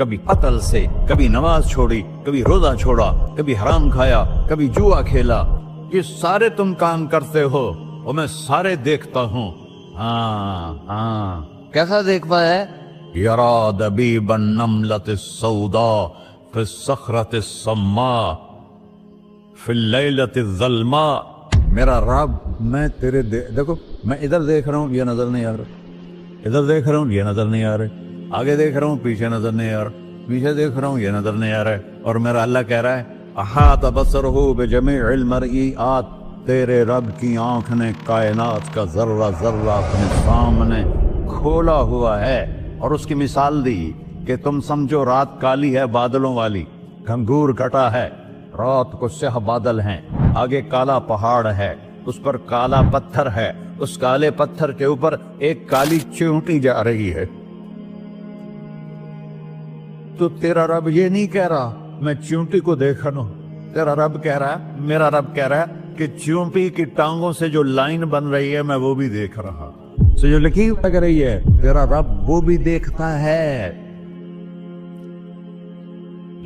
کبھی قتل سے، کبھی نماز چھوڑی، کبھی روزہ چھوڑا، کبھی حرام کھایا، کبھی جوا کھیلا، یہ سارے تم کام کرتے ہو اور میں سارے دیکھتا ہوں۔ ہاں ہاں، کیسا دیکھتا ہے؟ یرا دبیب النملۃ السوداء فی الصخرۃ الصماء فی اللیلۃ الظلماء۔ میرا رب، میں تیرے دیکھو، میں ادھر دیکھ رہا ہوں، یہ نظر نہیں آ رہا، ادھر دیکھ رہا ہوں، یہ نظر نہیں آ رہا، آگے دیکھ رہا ہوں، پیچھے نظر نہیں آ رہا، پیچھے دیکھ رہا ہوں، یہ نظر نہیں آ رہا ہے، اور میرا اللہ کہہ رہا ہے احاط بصرہ بجمیع المرئیات، تیرے رب کی آنکھ نے کائنات کا ذرہ ذرہ اپنے سامنے کھولا ہوا ہے۔ اور اس کی مثال دی کہ تم سمجھو رات کالی ہے بادلوں والی، گھنگور گھٹا ہے، رات کو سیاہ بادل ہیں، آگے کالا پہاڑ ہے، اس پر کالا پتھر ہے، اس کالے پتھر کے اوپر ایک کالی چیونٹی جا رہی ہے۔ تو تیرا رب یہ نہیں کہہ رہا میں چیونٹی کو دیکھ رہا ہوں، تیرا رب کہہ رہا ہے، میرا رب کہہ رہا ہے کہ چیونٹی کی ٹانگوں سے جو لائن بن رہی ہے میں وہ بھی دیکھ رہا، جو لکیر لگ رہی ہے تیرا رب وہ بھی دیکھتا ہے۔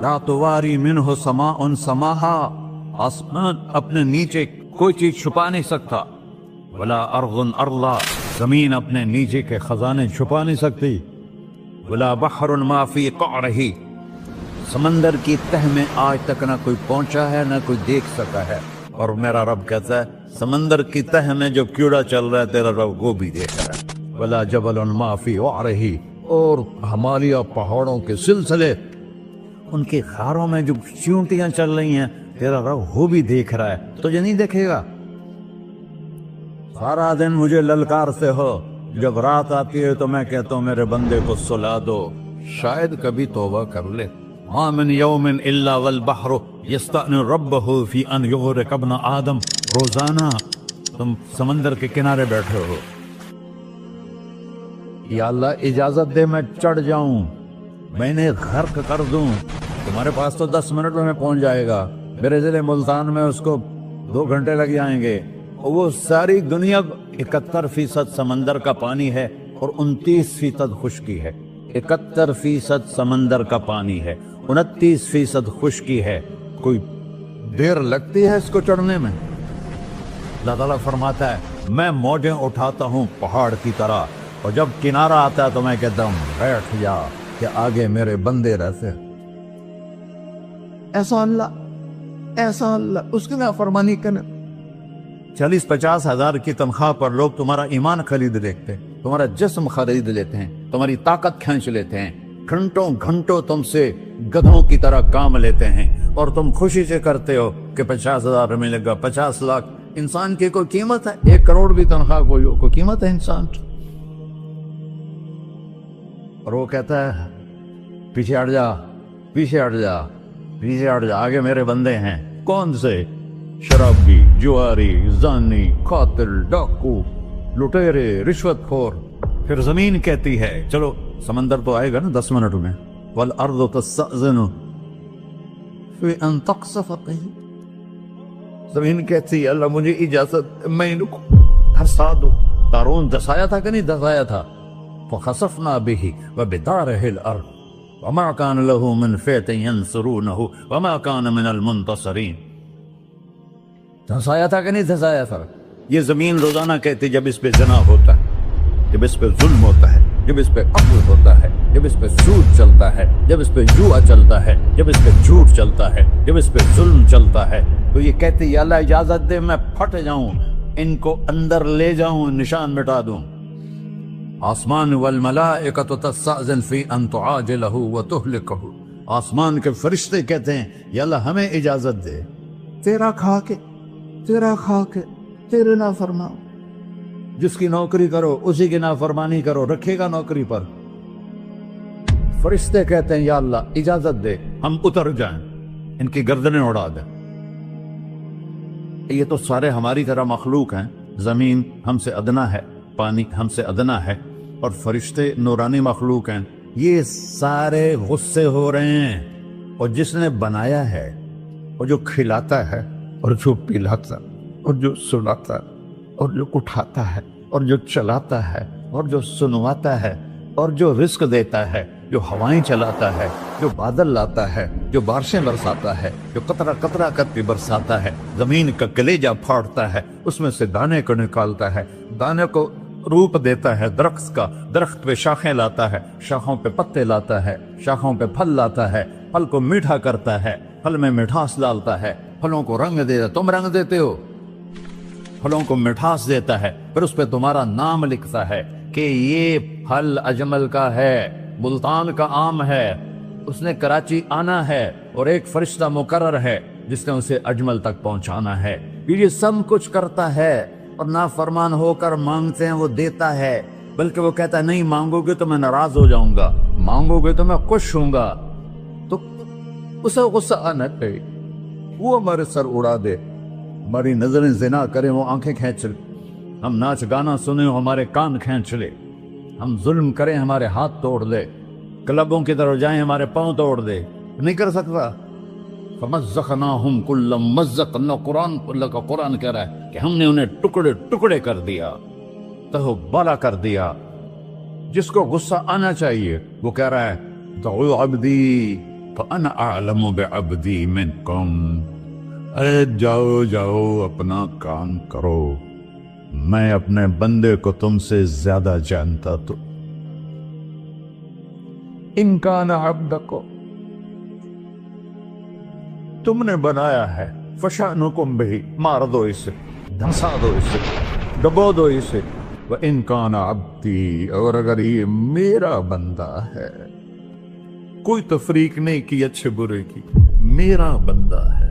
لا تواری منہ سماء سماہا، آسمان اپنے نیچے کوئی چیز چھپا نہیں سکتا، ولا ارض ارضا، زمین اپنے نیچے کے خزانے چھپا نہیں سکتی، ولا بحر ما فی قعرہ، سمندر کی تہ میں آج تک نہ کوئی پہنچا ہے نہ کوئی دیکھ سکا ہے، اور میرا رب کہتا ہے سمندر کی تہ میں جو کیڑا چل رہا ہے تیرا رب وہ بھی دیکھ رہا ہے، ولا جبل ما فی وعرہ، اور ہمالیہ پہاڑوں کے سلسلے، ان کے خاروں میں جو چیونٹیاں چل رہی ہیں تیرا رب وہ بھی دیکھ رہا ہے، تجھے نہیں دیکھے گا؟ سارا دن مجھے للکارتے ہو، جب رات آتی ہے تو میں کہتا ہوں میرے بندے کو سلا دو، شاید کبھی توبہ کر لے۔ ما من یوم الا والبحر یستأن ربہ فی ان یغرق ابن آدم، روزانہ تم سمندر کے کنارے بیٹھے ہو، یا اللہ اجازت دے میں چڑھ جاؤں، میں انہیں غرق کر دوں، تمہارے پاس تو 10 منٹ میں پہنچ جائے گا، میرے ضلع ملتان میں اس کو 2 گھنٹے لگ جائیں گے، وہ ساری دنیا 71% سمندر کا پانی ہے اور 29% خشکی ہے، 71% سمندر کا پانی ہے، 29% خشکی ہے، کوئی دیر لگتی ہے اس کو چڑھنے میں؟ اللہ تعالیٰ فرماتا ہے میں موجیں اٹھاتا ہوں پہاڑ کی طرح، اور جب کنارہ آتا ہے تو میں کہتا ہوں بیٹھ جا کہ آگے میرے بندے رہتے۔ ایسا اللہ اس کی نافرمانی کرنے 40-50 ہزار کی تنخواہ پر لوگ تمہارا ایمان خرید لیتے ہیں، تمہارا جسم خرید لیتے ہیں، تمہاری طاقت کھینچ لیتے ہیں، گھنٹوں گھنٹوں تم سے گدھوں کی طرح کام لیتے ہیں، اور تم خوشی سے کرتے ہو کہ 50,000 ملے گا، 50 لاکھ۔ انسان کی کوئی قیمت ہے؟ 1 کروڑ بھی تنخواہ کوئی قیمت ہے انسان؟ اور وہ کہتا ہے پیچھے ہٹ جا، پیچھے ہٹ جا، پیچھے ہٹ جا، آگے میرے بندے ہیں۔ کون سے؟ شرابی، جواری، زانی، قاتل، ڈاکو، لٹیرے، رشوت خور۔ پھر زمین کہتی ہے چلو سمندر تو آئے گا نا 10 منٹ میں، والارض تستأذن فی ان تقصف قیل، زمین کہتی ہے اللہ مجھے اجازت، میں ان کو دھسا دو۔ قارون دھسایا تھا کہ نہیں دھسایا تھا؟ فخسفنا به وبداره الارض وما كان له من فئة ينصرونه وما كان من المنتصرين۔ دھسایا تھا کہ نہیں دھسایا تھا؟ یہ زمین روزانہ کہتی جب اس پہ زنا ہوتا ہے، جب اس پہ ظلم ہوتا ہے، جب اس پہ قتل ہوتا ہے، جب اس پہ سود چلتا ہے، جب اس پہ جوا چلتا ہے، جب اس پہ جھوٹ چلتا ہے، جب اس پہ ظلم چلتا ہے، تو یہ کہتی یا اللہ اجازت دے میں پھٹ جاؤں، ان کو اندر لے جاؤں، نشان مٹا دوں۔ آسمان والملائکۃ تستأذن فی ان تعاجلہ وتہلکہ، آسمان کے فرشتے کہتے ہیں یا اللہ ہمیں اجازت دے، تیرا کھا کے تیرے نافرمان، جس کی نوکری کرو اسی کی نافرمانی کرو، رکھے گا نوکری پر؟ فرشتے کہتے ہیں یا اللہ اجازت دے ہم اتر جائیں، ان کی گردنیں اڑا دیں۔ یہ تو سارے ہماری طرح مخلوق ہیں، زمین ہم سے ادنا ہے، پانی ہم سے ادنا ہے، اور فرشتے نورانی مخلوق ہیں، یہ سارے غصے ہو رہے ہیں، اور جس نے بنایا ہے اور جو کھلاتا ہے اور جو پلاتا اور جو سلاتا اور جو اٹھاتا ہے اور جو چلاتا ہے اور جو سنواتا ہے اور جو رزق دیتا ہے، جو ہوائیں چلاتا ہے، جو بادل لاتا ہے، جو بارشیں برساتا ہے، جو قطرہ قطرہ کر کے برساتا ہے، زمین کا کلیجہ پھاڑتا ہے، اس میں سے دانے کو نکالتا ہے، دانے کو روپ دیتا ہے درخت کا، درخت پہ شاخیں لاتا ہے، شاخوں پہ پتے لاتا ہے، شاخوں پہ پھل لاتا ہے، پھل کو میٹھا کرتا ہے، پھل میں مٹھاس ڈالتا ہے، پھلوں کو رنگ دیتا ہے۔ تم رنگ دیتے ہو، پھلوں کو مٹھاس دیتا ہے، پھر اس پہ تمہارا نام لکھتا ہے کہ یہ پھل اجمل کا ہے، ملتان کا آم ہے، اس نے کراچی آنا ہے، اور ایک فرشتہ مقرر ہے جس نے اسے اجمل تک پہنچانا ہے۔ یہ سب کچھ کرتا ہے، اور نافرمان ہو کر مانگتے ہیں وہ دیتا ہے، بلکہ وہ کہتا ہے نہیں مانگو گے تو میں ناراض ہو جاؤں گا، مانگو گے تو میں خوش ہوں گا۔ تو اسے غصہ آنا چاہیے، وہ ہمارے سر اڑا دے، ہماری نظریں زنا کریں وہ آنکھیں کھینچ لے، ہم ناچ گانا سنیں ہمارے کان کھینچ لے، ہم ظلم کریں ہمارے ہاتھ توڑ دے، کلبوں کی طرف جائیں ہمارے پاؤں توڑ دے، نہیں کر سکتا۔ فَمَزَّقْنَاهُمْ كُلَّ مُمَزَّقٍ، اللہ کا قرآن کہہ رہا ہے کہ ہم نے انہیں ٹکڑے ٹکڑے کر دیا، تہو بالا کر دیا۔ جس کو غصہ آنا چاہیے وہ کہہ رہا ہے دعوا عبدی فَأَنَا أَعْلَمُ بِعَبْدِي مِنْكُمْ، اے جاؤ جاؤ اپنا کام کرو، میں اپنے بندے کو تم سے زیادہ جانتا۔ تو ان کان عبدکم، تم نے بنایا ہے، فشانکم بہی، مار دو اسے، دھنسا دو اسے، ڈبو دو اسے۔ وَإِن كَانَ عَبْدِي، اور اگر یہ میرا بندہ ہے، کوئی تفریق نہیں کی اچھے برے کی، میرا بندہ ہے۔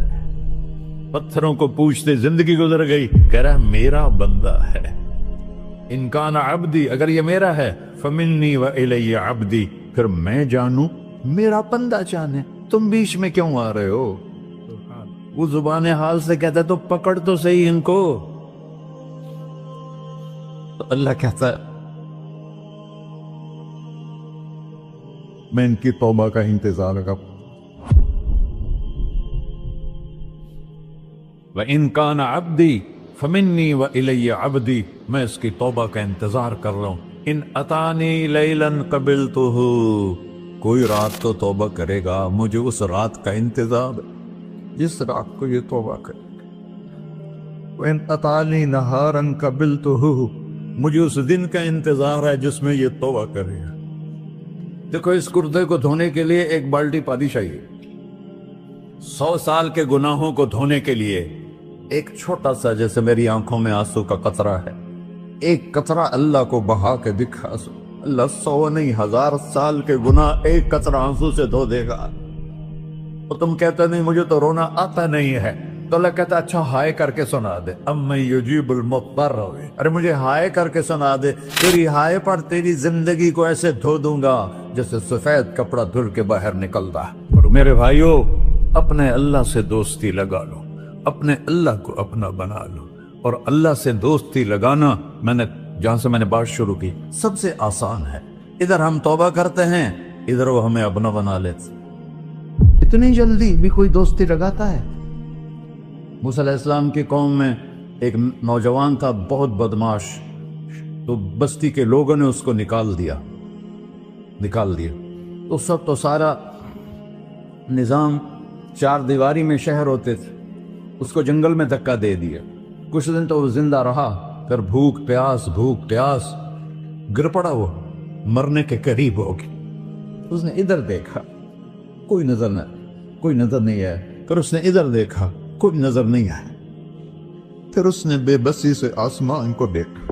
پتھروں کو پوچھتے زندگی گزر گئی، کہہ رہا میرا بندہ ہے۔ ان کان عبدی، اگر یہ میرا ہے، فمنی وإلی عبدی، پھر میں جانوں میرا بندہ جانے، تم بیچ میں کیوں آ رہے ہو؟ وہ زبان حال سے کہتا ہے تو پکڑ تو صحیح ان کو۔ تو اللہ کہتا ہے میں ان کی توبہ کا انتظار کروں۔ وَإِن كَانَ عَبْدِي فَمِنِّي وَإِلَيَّ عَبْدِي، میں اس کی توبہ کا انتظار کر رہا ہوں۔ ان اتانی لیلاً قبلتہ، کوئی رات تو توبہ کرے گا، مجھے اس رات کا انتظار ہے جس رات کو یہ توبہ کرے گا۔ وَإِنْ أَتَانِي نَهَارًا قَبِلْتُهُ، مجھے اس دن کا انتظار ہے جس میں یہ توبہ کرے گا۔ دیکھو اس کردے کو دھونے کے لیے ایک بالٹی پانی چاہیے، 100 سال کے گناہوں کو دھونے کے لیے ایک چھوٹا سا، جیسے میری آنکھوں میں آنسو کا قطرہ ہے، ایک قطرہ اللہ کو بہا کے دکھا سو، اللہ 100 نہیں 1000 سال کے گناہ ایک قطرہ آنسو سے دھو دے گا۔ اور تم کہتے نہیں مجھے تو رونا آتا نہیں ہے، تو اللہ کہتا اچھا ہائے کر کے سنا دے، اَمَّن يُجِيبُ الْمُضْطَرَّ، ارے مجھے ہائے کر کے سنا دے، تیری ہائے پر تیری زندگی کو ایسے دھو دوں گا جیسے سفید کپڑا دھل کے باہر نکلتا ہے۔ میرے بھائیو، اپنے اللہ سے دوستی لگا لو، اپنے اللہ کو اپنا بنا لو، اور اللہ سے دوستی لگانا، میں نے جہاں سے میں نے بات شروع کی، سب سے آسان ہے۔ ادھر ہم توبہ کرتے ہیں، ادھر وہ ہمیں اپنا بنا لیتے۔ اتنی جلدی بھی کوئی دوستی لگاتا ہے؟ موسیٰ علیہ السلام کی قوم میں ایک نوجوان تھا بہت بدماش، تو بستی کے لوگوں نے اس کو نکال دیا۔ اس وقت تو سارا نظام 4 دیواری میں شہر ہوتے تھے، اس کو جنگل میں دھکا دے دیا۔ کچھ دن تو وہ زندہ رہا، پھر بھوک پیاس گر پڑا، وہ مرنے کے قریب ہو گیا۔ اس نے ادھر دیکھا، کوئی نظر نہیں آیا، پھر اس نے ادھر دیکھا، کوئی نظر نہیں آیا، پھر اس نے بے بسی سے آسمان کو دیکھا،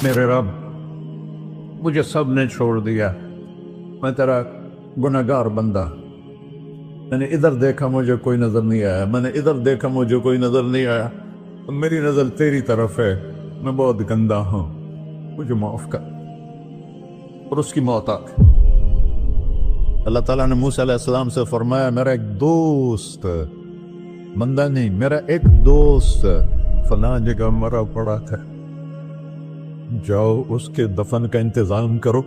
میرے رب مجھے سب نے چھوڑ دیا، میں تیرا گناہگار بندہ، میں نے ادھر دیکھا مجھے کوئی نظر نہیں آیا، میں نے ادھر دیکھا مجھے کوئی نظر نہیں آیا، میری نظر تیری طرف ہے، میں بہت گندا ہوں، مجھے معاف کر۔ اور اس کی موت آ گئی۔ اللہ تعالیٰ نے موسیٰ علیہ السلام سے فرمایا میرا ایک دوست، بندہ نہیں، میرا ایک دوست فلاں جگہ مرا پڑا تھا، جاؤ اس کے دفن کا انتظام کرو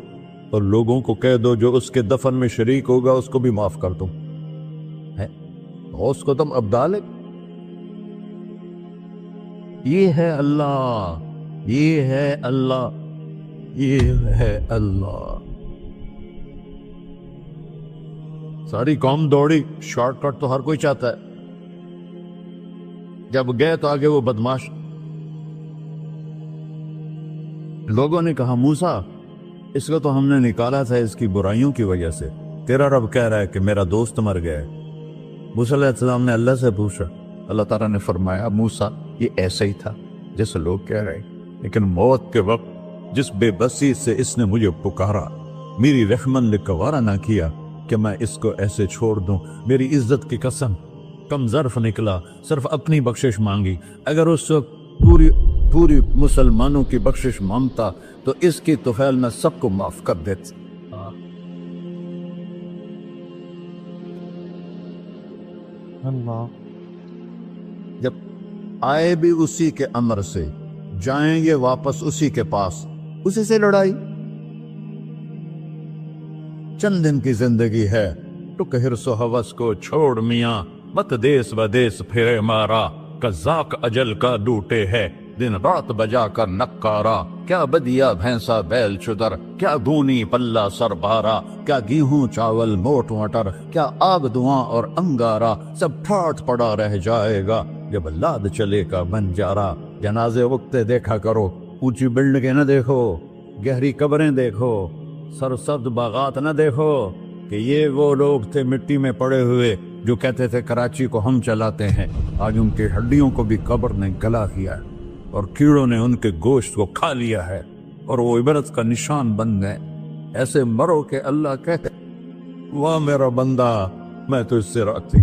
اور لوگوں کو کہہ دو جو اس کے دفن میں شریک ہوگا اس کو بھی معاف کر دوں۔ غوث کو تم ابدال ہے، یہ ہے اللہ، یہ ہے اللہ، یہ ہے اللہ۔ ساری قوم دوڑی، شارٹ کٹ تو ہر کوئی چاہتا ہے۔ جب گئے تو آگے وہ بدماش لوگوں نے کہا موسیٰ اس کو تو ہم نے نکالا تھا اس کی برائیوں کی وجہ سے، تیرا رب کہہ رہا ہے کہ میرا دوست مر گیا ہے۔ موسیٰ علیہ السلام نے اللہ سے پوچھا، اللہ تعالیٰ نے فرمایا موسیٰ یہ ایسا ہی تھا جیسے لوگ کہہ رہے، لیکن موت کے وقت جس بے بسی سے اس نے مجھے پکارا، میری رحمن نے گوارا نہ کیا کہ میں اس کو ایسے چھوڑ دوں۔ میری عزت کی قسم کم ظرف نکلا، صرف اپنی بخشش مانگی۔ اگر اس وقت پوری مسلمانوں کی بخشش مانگتا تو اس کی طفیل میں سب کو معاف کر دیتا۔ اللہ جب آئے بھی اسی کے امر سے، جائیں گے واپس اسی کے پاس، اسی سے لڑائی۔ چند دن کی زندگی ہے، ٹک حرص و حوث کو چھوڑ میاں، مت دیس بدیس پھرے مارا، قذاق اجل کا ڈوٹے ہے، دن رات بجا کر نکارا، کیا بدیا بھینسا بیل چدر، کیا گونی پلہ سر بارا، کیا گیہوں چاول موٹ مٹر، کیا آگ دھواں اور انگارا، سب ٹھاٹ پڑا رہ جائے گا جب لاد چلے کا بنجارا۔ جنازے وقتے دیکھا کرو، اونچی بلڈنگیں نہ دیکھو، گہری قبریں دیکھو، سرسبز باغات نہ دیکھو کہ یہ وہ لوگ تھے مٹی میں پڑے ہوئے جو کہتے تھے کراچی کو ہم چلاتے ہیں۔ آج ان کی ہڈیوں کو بھی قبر نے گلا کیا ہے اور کیڑوں نے ان کے گوشت کو کھا لیا ہے اور وہ عبرت کا نشان بن گئے۔ ایسے مرو کہ اللہ کہتے واہ میرا بندہ میں تو اس سے راضی